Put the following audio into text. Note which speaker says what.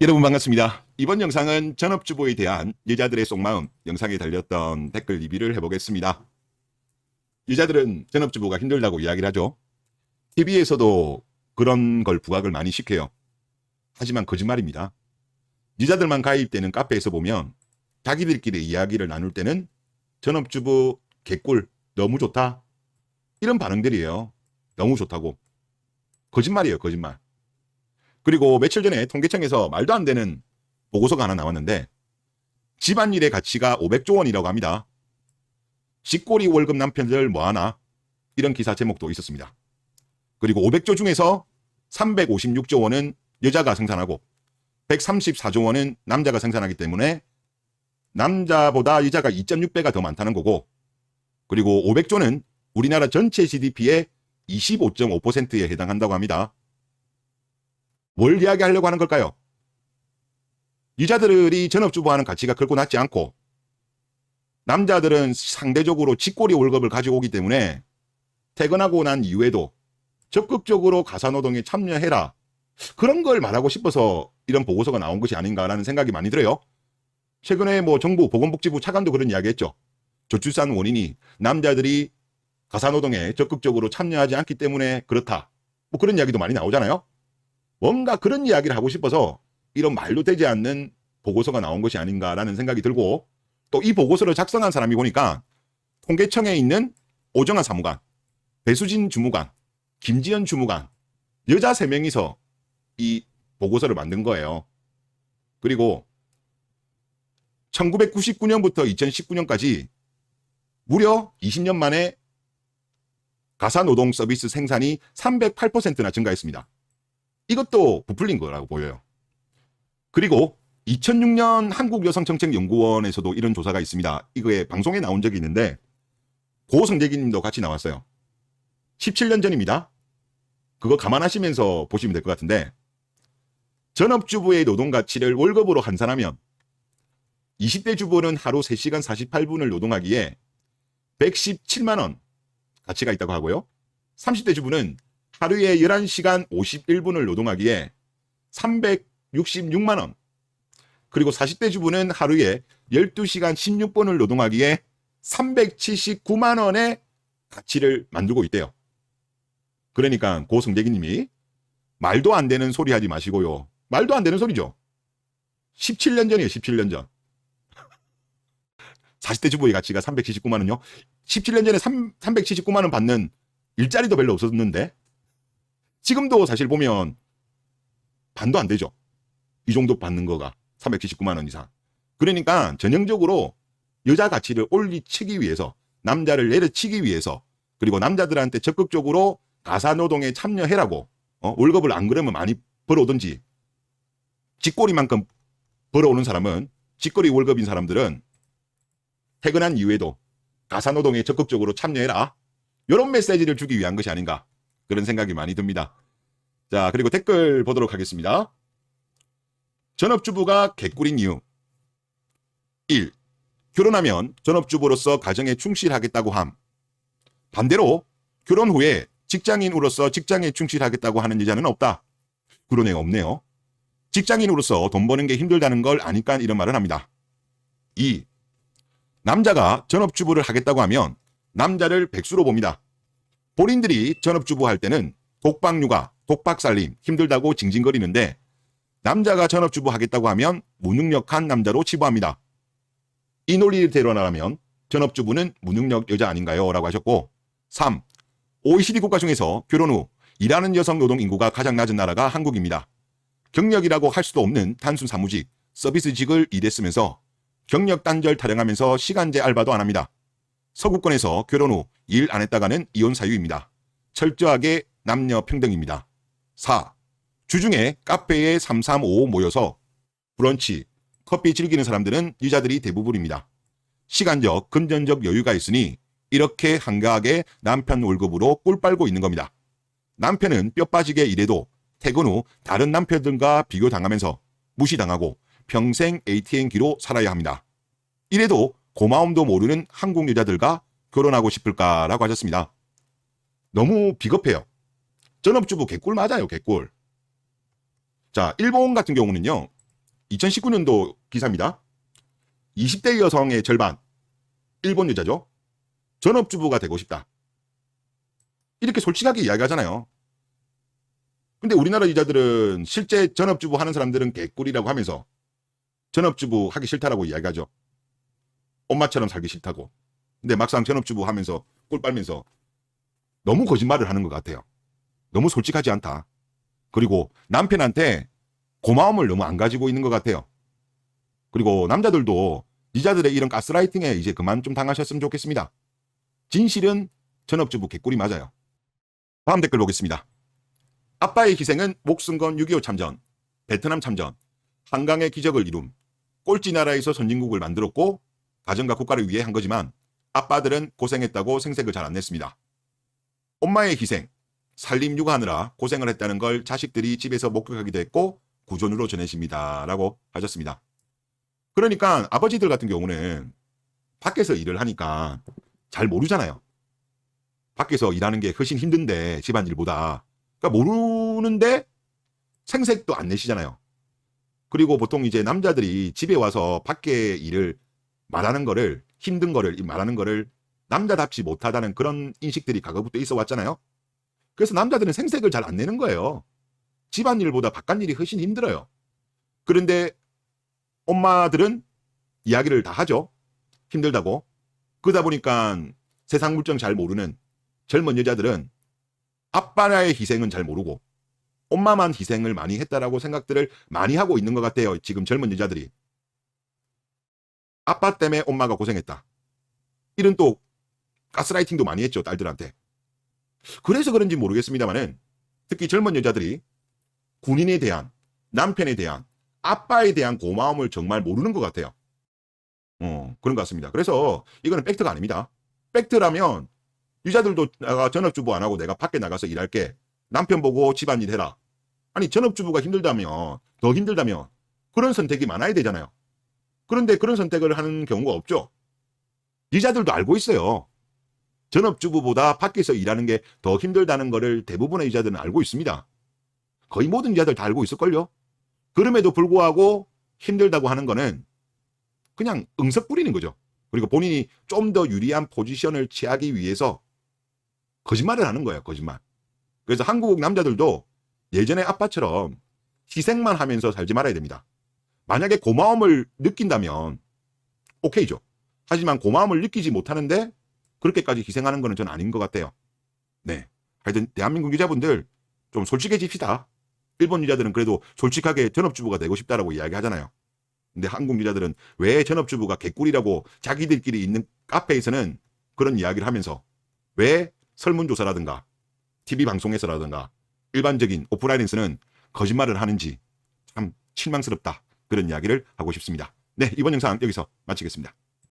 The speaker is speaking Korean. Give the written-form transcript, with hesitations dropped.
Speaker 1: 여러분 반갑습니다. 이번 영상은 전업주부에 대한 여자들의 속마음 영상에 달렸던 댓글 리뷰를 해보겠습니다. 여자들은 전업주부가 힘들다고 이야기를 하죠. TV에서도 그런 걸 부각을 많이 시켜요. 하지만 거짓말입니다. 여자들만 가입되는 카페에서 보면 자기들끼리 이야기를 나눌 때는 전업주부 개꿀 너무 좋다 이런 반응들이에요. 너무 좋다고. 거짓말이에요, 거짓말. 그리고 며칠 전에 통계청에서 말도 안 되는 보고서가 하나 나왔는데 집안일의 가치가 500조 원이라고 합니다. 쥐꼬리 월급 남편들 뭐하나 이런 기사 제목도 있었습니다. 그리고 500조 중에서 356조 원은 여자가 생산하고 134조 원은 남자가 생산하기 때문에 남자보다 여자가 2.6배가 더 많다는 거고, 그리고 500조는 우리나라 전체 GDP의 25.5%에 해당한다고 합니다. 뭘 이야기하려고 하는 걸까요? 여자들이 전업주부하는 가치가 결코 낮지 않고 남자들은 상대적으로 쥐꼬리 월급을 가지고 오기 때문에 퇴근하고 난 이후에도 적극적으로 가사노동에 참여해라, 그런 걸 말하고 싶어서 이런 보고서가 나온 것이 아닌가라는 생각이 많이 들어요. 최근에 정부 보건복지부 차관도 그런 이야기 했죠. 저출산 원인이 남자들이 가사노동에 적극적으로 참여하지 않기 때문에 그렇다, 그런 이야기도 많이 나오잖아요. 뭔가 그런 이야기를 하고 싶어서 이런 말도 되지 않는 보고서가 나온 것이 아닌가라는 생각이 들고, 또 이 보고서를 작성한 사람이 보니까 통계청에 있는 오정환 사무관, 배수진 주무관, 김지연 주무관, 여자 3명이서 이 보고서를 만든 거예요. 그리고 1999년부터 2019년까지 무려 20년 만에 가사노동 서비스 생산이 308%나 증가했습니다. 이것도 부풀린 거라고 보여요. 그리고 2006년 한국여성정책연구원에서도 이런 조사가 있습니다. 이거에 방송에 나온 적이 있는데 고성재기 님도 같이 나왔어요. 17년 전입니다. 그거 감안하시면서 보시면 될 것 같은데, 전업주부의 노동가치를 월급으로 환산하면 20대 주부는 하루 3시간 48분을 노동하기에 117만원 가치가 있다고 하고요. 30대 주부는 하루에 11시간 51분을 노동하기에 366만원, 그리고 40대 주부는 하루에 12시간 16분을 노동하기에 379만원의 가치를 만들고 있대요. 그러니까 고성재기 님이 말도 안 되는 소리 하지 마시고요. 말도 안 되는 소리죠. 17년 전이에요, 17년 전. 40대 주부의 가치가 379만원요. 17년 전에 379만원 받는 일자리도 별로 없었는데 지금도 사실 보면 반도 안 되죠. 이 정도 받는 거가 379만원 이상. 그러니까 전형적으로 여자 가치를 올리치기 위해서, 남자를 내려치기 위해서, 그리고 남자들한테 적극적으로 가사노동에 참여해라고, 월급을 안 그러면 많이 벌어오든지, 쥐꼬리만큼 벌어오는 사람은, 쥐꼬리 월급인 사람들은 퇴근한 이후에도 가사노동에 적극적으로 참여해라, 이런 메시지를 주기 위한 것이 아닌가, 그런 생각이 많이 듭니다. 자, 그리고 댓글 보도록 하겠습니다. 전업주부가 개꿀인 이유. 1. 결혼하면 전업주부로서 가정에 충실하겠다고 함. 반대로 결혼 후에 직장인으로서 직장에 충실하겠다고 하는 여자는 없다. 그러네요, 없네요. 직장인으로서 돈 버는 게 힘들다는 걸 아니까 이런 말을 합니다. 2. 남자가 전업주부를 하겠다고 하면 남자를 백수로 봅니다. 본인들이 전업주부 할 때는 독박육아, 독박살림 힘들다고 징징거리는데 남자가 전업주부 하겠다고 하면 무능력한 남자로 치부합니다. 이 논리대로 나라면 전업주부는 무능력 여자 아닌가요? 라고 하셨고, 3. OECD 국가 중에서 결혼 후 일하는 여성 노동 인구가 가장 낮은 나라가 한국입니다. 경력이라고 할 수도 없는 단순 사무직, 서비스직을 일했으면서 경력 단절 타령하면서 시간제 알바도 안 합니다. 서구권에서 결혼 후 일 안 했다가는 이혼 사유입니다. 철저하게 남녀 평등입니다. 4. 주중에 카페에 3355 모여서 브런치, 커피 즐기는 사람들은 여자들이 대부분입니다. 시간적, 금전적 여유가 있으니 이렇게 한가하게 남편 월급으로 꿀 빨고 있는 겁니다. 남편은 뼈 빠지게 일해도 퇴근 후 다른 남편들과 비교당하면서 무시당하고 평생 ATM기로 살아야 합니다. 이래도 고마움도 모르는 한국 여자들과 결혼하고 싶을까라고 하셨습니다. 너무 비겁해요. 전업주부 개꿀 맞아요, 개꿀. 자, 일본 같은 경우는요, 2019년도 기사입니다. 20대 여성의 절반, 일본 여자죠. 전업주부가 되고 싶다. 이렇게 솔직하게 이야기하잖아요. 근데 우리나라 여자들은 실제 전업주부 하는 사람들은 개꿀이라고 하면서 전업주부 하기 싫다라고 이야기하죠. 엄마처럼 살기 싫다고. 근데 막상 전업주부 하면서 꿀 빨면서 너무 거짓말을 하는 것 같아요. 너무 솔직하지 않다. 그리고 남편한테 고마움을 너무 안 가지고 있는 것 같아요. 그리고 남자들도 여자들의 이런 가스라이팅에 이제 그만 좀 당하셨으면 좋겠습니다. 진실은 전업주부 개꿀이 맞아요. 다음 댓글 보겠습니다. 아빠의 희생은 목숨 건 6.25 참전, 베트남 참전, 한강의 기적을 이룸, 꼴찌 나라에서 선진국을 만들었고 가정과 국가를 위해 한 거지만 아빠들은 고생했다고 생색을 잘 안 냈습니다. 엄마의 희생, 살림 육아하느라 고생을 했다는 걸 자식들이 집에서 목격하기도 했고 구존으로 전해집니다. 라고 하셨습니다. 그러니까 아버지들 같은 경우는 밖에서 일을 하니까 잘 모르잖아요. 밖에서 일하는 게 훨씬 힘든데 집안일보다. 그러니까 모르는데 생색도 안 내시잖아요. 그리고 보통 이제 남자들이 집에 와서 밖에 일을 말하는 거를, 힘든 거를 말하는 거를 남자답지 못하다는 그런 인식들이 과거부터 있어 왔잖아요. 그래서 남자들은 생색을 잘 안 내는 거예요. 집안일보다 바깥일이 훨씬 힘들어요. 그런데 엄마들은 이야기를 다 하죠. 힘들다고. 그러다 보니까 세상 물정 잘 모르는 젊은 여자들은 아빠의 희생은 잘 모르고 엄마만 희생을 많이 했다라고 생각들을 많이 하고 있는 것 같아요. 지금 젊은 여자들이. 아빠 때문에 엄마가 고생했다. 이런 또 가스라이팅도 많이 했죠. 딸들한테. 그래서 그런지 모르겠습니다만은 특히 젊은 여자들이 군인에 대한, 남편에 대한, 아빠에 대한 고마움을 정말 모르는 것 같아요. 그런 것 같습니다. 그래서 이거는 팩트가 아닙니다. 팩트라면 여자들도 내가 전업주부 안 하고 내가 밖에 나가서 일할게. 남편 보고 집안일 해라. 아니 전업주부가 힘들다면, 더 힘들다면 그런 선택이 많아야 되잖아요. 그런데 그런 선택을 하는 경우가 없죠. 여자들도 알고 있어요. 전업주부보다 밖에서 일하는 게 더 힘들다는 거를 대부분의 여자들은 알고 있습니다. 거의 모든 여자들 다 알고 있을걸요. 그럼에도 불구하고 힘들다고 하는 거는 그냥 응석 부리는 거죠. 그리고 본인이 좀 더 유리한 포지션을 취하기 위해서 거짓말을 하는 거예요. 거짓말. 그래서 한국 남자들도 예전에 아빠처럼 희생만 하면서 살지 말아야 됩니다. 만약에 고마움을 느낀다면 오케이죠. 하지만 고마움을 느끼지 못하는데 그렇게까지 희생하는 거는 전 아닌 것 같아요. 네. 하여튼 대한민국 여자분들 좀 솔직해집시다. 일본 여자들은 그래도 솔직하게 전업주부가 되고 싶다라고 이야기하잖아요. 근데 한국 여자들은 왜 전업주부가 개꿀이라고 자기들끼리 있는 카페에서는 그런 이야기를 하면서 왜 설문조사라든가 TV 방송에서라든가 일반적인 오프라인에서는 거짓말을 하는지 참 실망스럽다. 그런 이야기를 하고 싶습니다. 네, 이번 영상 여기서 마치겠습니다.